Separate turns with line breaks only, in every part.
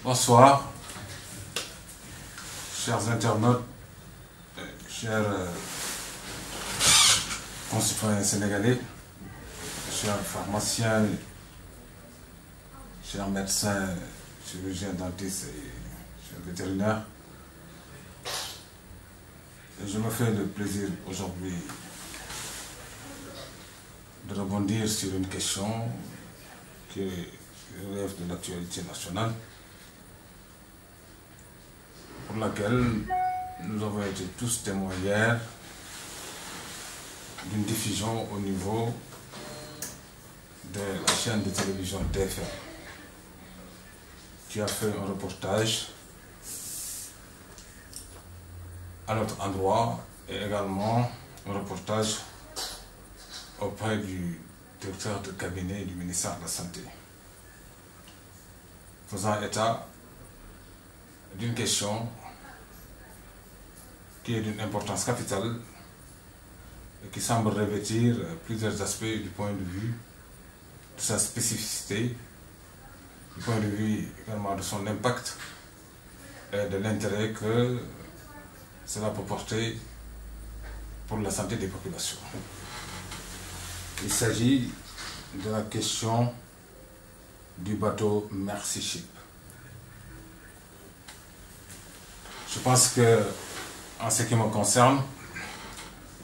Bonsoir, chers internautes, chers concitoyens sénégalais, chers pharmaciens, chers médecins, chirurgiens, dentistes et chers vétérinaires. Je me fais le plaisir aujourd'hui de rebondir sur une question qui relève de l'actualité nationale, pour laquelle nous avons été tous témoins hier d'une diffusion au niveau de la chaîne de télévision TFM, qui a fait un reportage à notre endroit et également un reportage auprès du directeur de cabinet du ministère de la Santé, faisant état d'une question qui est d'une importance capitale et qui semble revêtir plusieurs aspects du point de vue de sa spécificité, du point de vue également de son impact et de l'intérêt que cela peut porter pour la santé des populations. Il s'agit de la question du bateau Mercy Ship. Je pense que, en ce qui me concerne,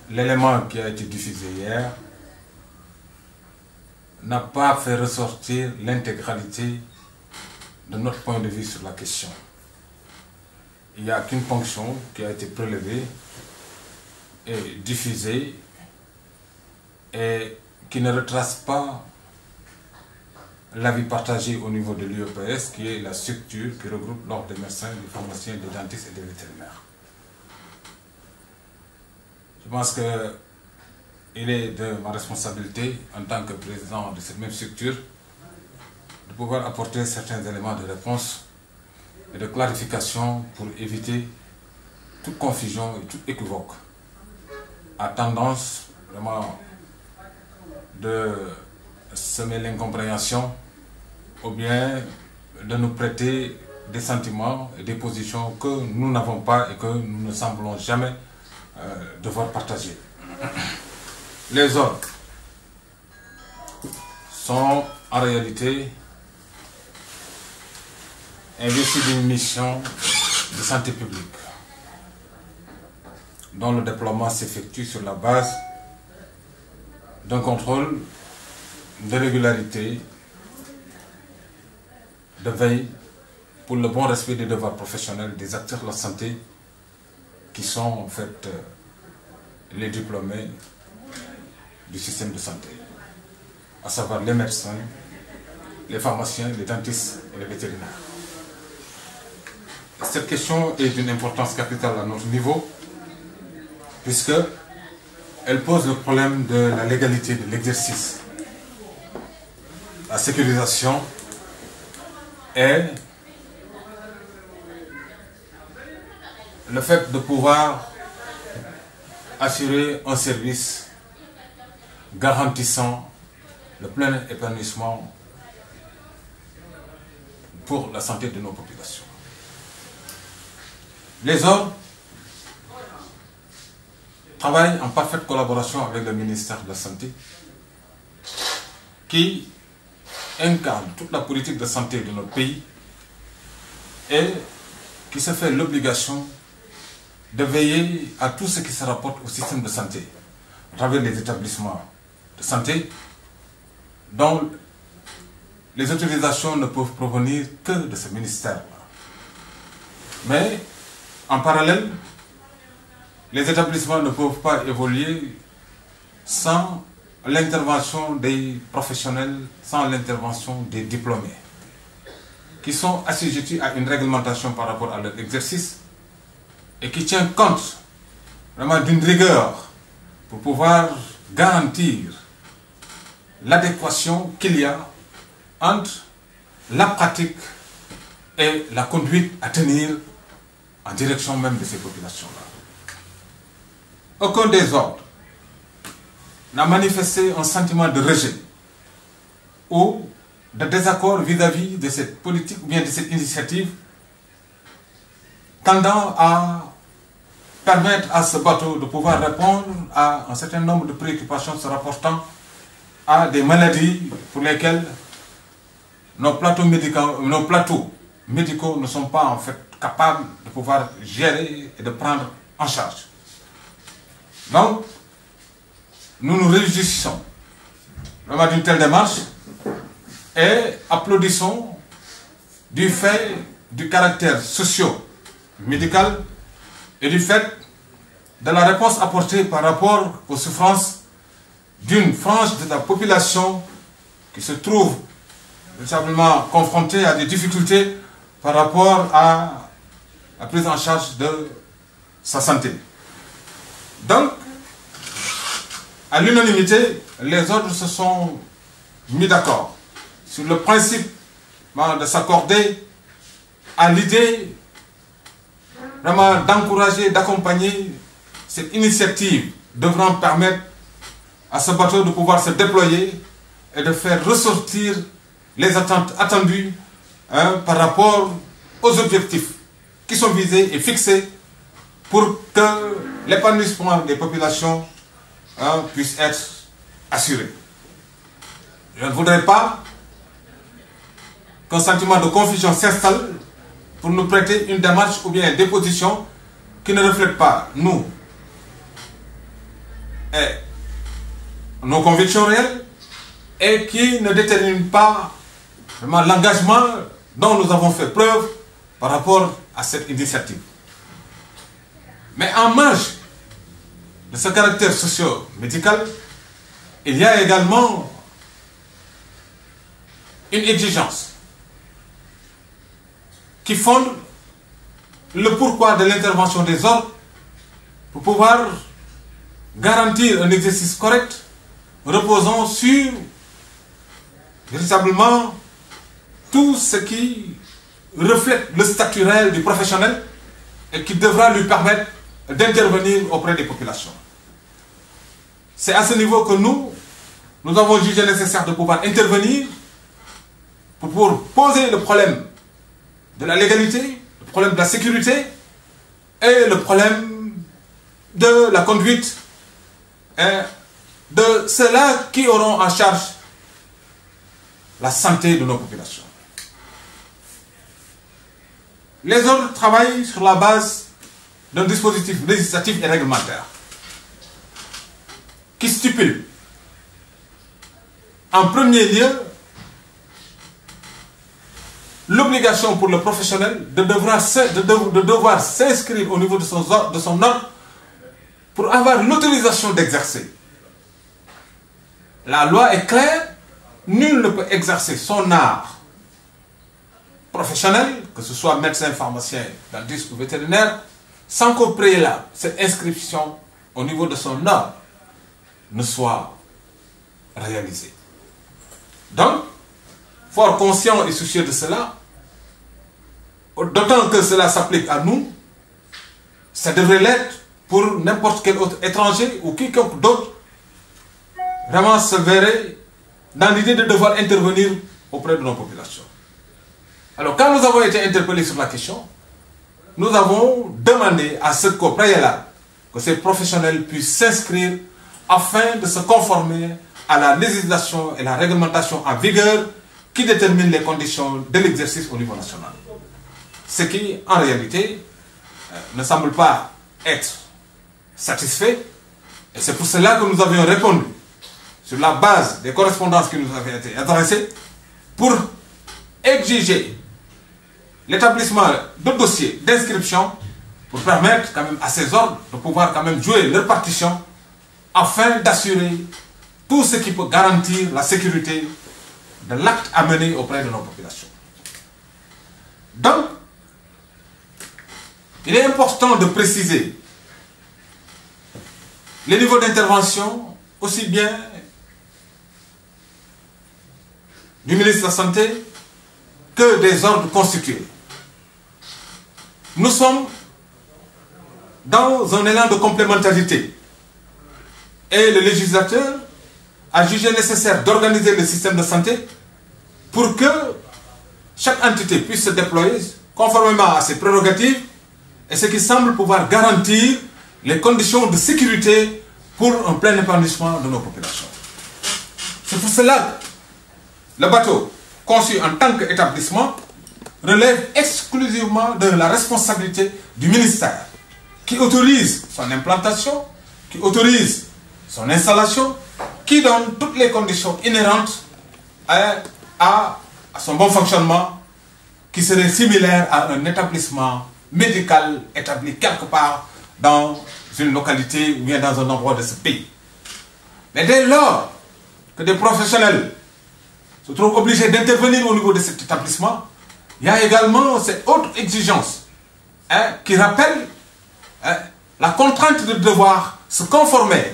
l'élément qui a été diffusé hier n'a pas fait ressortir l'intégralité de notre point de vue sur la question. Il n'y a qu'une ponction qui a été prélevée et diffusée et qui ne retrace pas l'avis partagé au niveau de l'UEPS, qui est la structure qui regroupe l'ordre des médecins, des pharmaciens, des dentistes et des vétérinaires. Je pense qu'il est de ma responsabilité, en tant que président de cette même structure, de pouvoir apporter certains éléments de réponse et de clarification pour éviter toute confusion et tout équivoque à tendance vraiment de semer l'incompréhension ou bien de nous prêter des sentiments et des positions que nous n'avons pas et que nous ne semblons jamais devoir partager. Les ordres sont en réalité investis d'une mission de santé publique dont le déploiement s'effectue sur la base d'un contrôle de régularité, de veille pour le bon respect des devoirs professionnels des acteurs de la santé qui sont en fait les diplômés du système de santé, à savoir les médecins, les pharmaciens, les dentistes et les vétérinaires. Cette question est d'une importance capitale à notre niveau, puisque elle pose le problème de la légalité de l'exercice, la sécurisation et le fait de pouvoir assurer un service garantissant le plein épanouissement pour la santé de nos populations. Les ordres travaillent en parfaite collaboration avec le ministère de la Santé, qui incarne toute la politique de santé de notre pays et qui se fait l'obligation de veiller à tout ce qui se rapporte au système de santé, à travers les établissements de santé, dont les autorisations ne peuvent provenir que de ce ministère-là. Mais, en parallèle, les établissements ne peuvent pas évoluer sans l'intervention des professionnels, sans l'intervention des diplômés, qui sont assujettis à une réglementation par rapport à leur exercice et qui tient compte vraiment d'une rigueur pour pouvoir garantir l'adéquation qu'il y a entre la pratique et la conduite à tenir en direction même de ces populations-là. Aucun des ordres n'a manifesté un sentiment de rejet ou de désaccord vis-à-vis de cette politique ou bien de cette initiative tendant à permettre à ce bateau de pouvoir répondre à un certain nombre de préoccupations se rapportant à des maladies pour lesquelles nos plateaux médicaux ne sont pas en fait capables de pouvoir gérer et de prendre en charge. Donc, nous nous réjouissons vraiment d'une telle démarche et applaudissons du fait du caractère socio-médical et du fait de la réponse apportée par rapport aux souffrances d'une frange de la population qui se trouve véritablement confrontée à des difficultés par rapport à la prise en charge de sa santé. Donc, à l'unanimité, les ordres se sont mis d'accord sur le principe de s'accorder à l'idée vraiment d'encourager, d'accompagner cette initiative devant permettre à ce bateau de pouvoir se déployer et de faire ressortir les attentes attendues par rapport aux objectifs qui sont visés et fixés pour que l'épanouissement des populations puisse être assuré. Je ne voudrais pas qu'un sentiment de confusion s'installe pour nous prêter une démarche ou bien des positions qui ne reflètent pas nous et nos convictions réelles et qui ne déterminent pas vraiment l'engagement dont nous avons fait preuve par rapport à cette initiative. Mais en marge de ce caractère socio-médical, il y a également une exigence qui fonde le pourquoi de l'intervention des ordres pour pouvoir garantir un exercice correct reposant sur véritablement tout ce qui reflète le statut réel du professionnel et qui devra lui permettre d'intervenir auprès des populations. C'est à ce niveau que nous avons jugé nécessaire de pouvoir intervenir pour poser le problème de la légalité, le problème de la sécurité et le problème de la conduite et de ceux-là qui auront en charge la santé de nos populations. Les ordres travaillent sur la base d'un dispositif législatif et réglementaire qui stipule en premier lieu l'obligation pour le professionnel de devoir s'inscrire au niveau de son ordre pour avoir l'autorisation d'exercer. La loi est claire, nul ne peut exercer son art professionnel, que ce soit médecin, pharmacien, dentiste ou vétérinaire, sans qu'au préalable, cette inscription au niveau de son ordre ne soit réalisée. Donc, fort conscient et soucieux de cela, d'autant que cela s'applique à nous, ça devrait l'être pour n'importe quel autre étranger ou quiconque d'autre vraiment se verrait dans l'idée de devoir intervenir auprès de nos populations. Alors, quand nous avons été interpellés sur la question, nous avons demandé à ce qu'au préalable, que ces professionnels puissent s'inscrire afin de se conformer à la législation et la réglementation en vigueur qui détermine les conditions de l'exercice au niveau national. Ce qui, en réalité, ne semble pas être satisfait. Et c'est pour cela que nous avions répondu, sur la base des correspondances qui nous avaient été adressées, pour exiger l'établissement de dossiers d'inscription pour permettre quand même à ces ordres de pouvoir quand même jouer leur partition afin d'assurer tout ce qui peut garantir la sécurité de l'acte à mener auprès de nos populations. Donc, il est important de préciser les niveaux d'intervention aussi bien du ministre de la Santé que des ordres constitués. Nous sommes dans un élan de complémentarité et le législateur a jugé nécessaire d'organiser le système de santé pour que chaque entité puisse se déployer conformément à ses prérogatives et ce qui semble pouvoir garantir les conditions de sécurité pour un plein épanouissement de nos populations. C'est pour cela que le bateau, conçu en tant qu'établissement, relève exclusivement de la responsabilité du ministère, qui autorise son implantation, qui autorise son installation, qui donne toutes les conditions inhérentes à son bon fonctionnement, qui serait similaire à un établissement médical établi quelque part dans une localité ou bien dans un endroit de ce pays. Mais dès lors que des professionnels se trouvent obligés d'intervenir au niveau de cet établissement, il y a également cette autre exigence qui rappelle la contrainte de devoir se conformer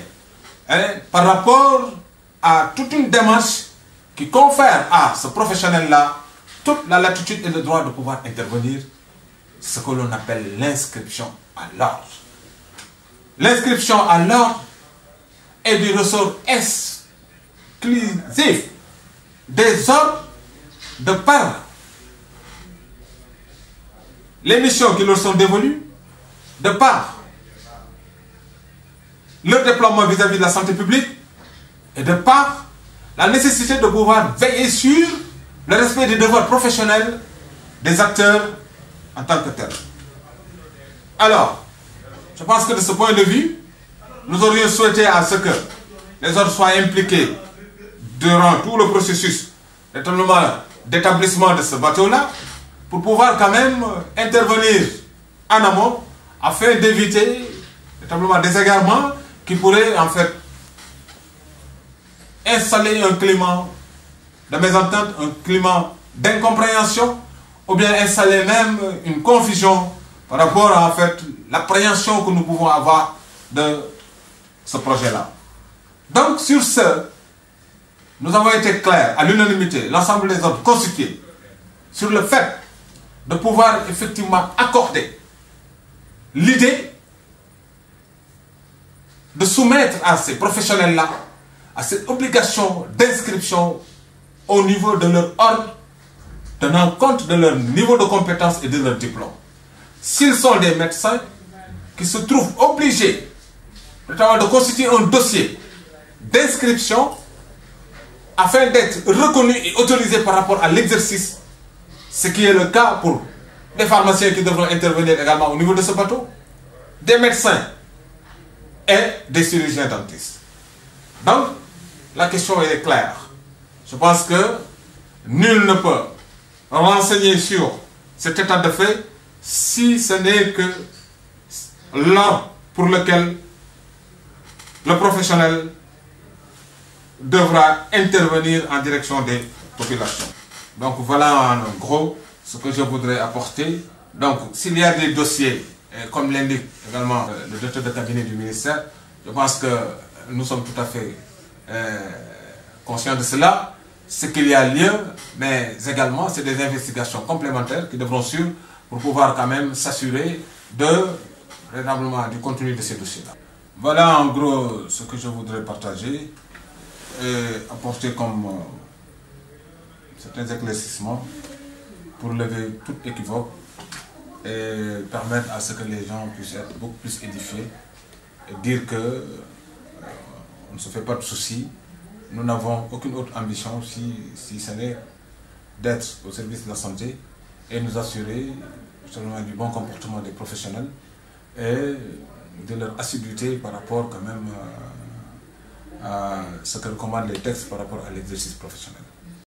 par rapport à toute une démarche qui confère à ce professionnel-là toute la latitude et le droit de pouvoir intervenir, ce que l'on appelle l'inscription à l'ordre. L'inscription à l'ordre est du ressort exclusif des ordres de par les missions qui leur sont dévolues, de par leur déploiement vis-à-vis de la santé publique et de par la nécessité de pouvoir veiller sur le respect des devoirs professionnels des acteurs en tant que tels. Alors, je pense que de ce point de vue, nous aurions souhaité à ce que les ordres soient impliqués durant tout le processus d'établissement de ce bateau-là, pour pouvoir quand même intervenir en amont afin d'éviter notamment des égarements qui pourraient en fait installer un climat de mésentente, un climat d'incompréhension, ou bien installer même une confusion par rapport à en fait l'appréhension que nous pouvons avoir de ce projet-là. Donc sur ce, nous avons été clairs à l'unanimité, l'ensemble des ordres constitués, sur le fait de pouvoir effectivement accorder l'idée de soumettre à ces professionnels-là à cette obligation d'inscription au niveau de leur ordre, tenant compte de leur niveau de compétence et de leur diplôme. S'ils sont des médecins qui se trouvent obligés notamment de constituer un dossier d'inscription afin d'être reconnus et autorisés par rapport à l'exercice, ce qui est le cas pour des pharmaciens qui devront intervenir également au niveau de ce bateau, des médecins et des chirurgiens dentistes. Donc, la question est claire. Je pense que nul ne peut renseigner sur cet état de fait si ce n'est que l'ordre pour lequel le professionnel devra intervenir en direction des populations. Donc voilà en gros ce que je voudrais apporter. Donc s'il y a des dossiers, comme l'indique également le directeur de cabinet du ministère, je pense que nous sommes tout à fait conscients de cela. Ce qu'il y a lieu, mais également c'est des investigations complémentaires qui devront suivre pour pouvoir quand même s'assurer réellement du contenu de ces dossiers-là. Voilà en gros ce que je voudrais partager et apporter comme certains éclaircissements pour lever toute équivoque et permettre à ce que les gens puissent être beaucoup plus édifiés et dire que on ne se fait pas de soucis. Nous n'avons aucune autre ambition si ce n'est d'être au service de la santé et nous assurer seulement du bon comportement des professionnels et de leur assiduité par rapport quand même à ce que recommandent les textes par rapport à l'exercice professionnel.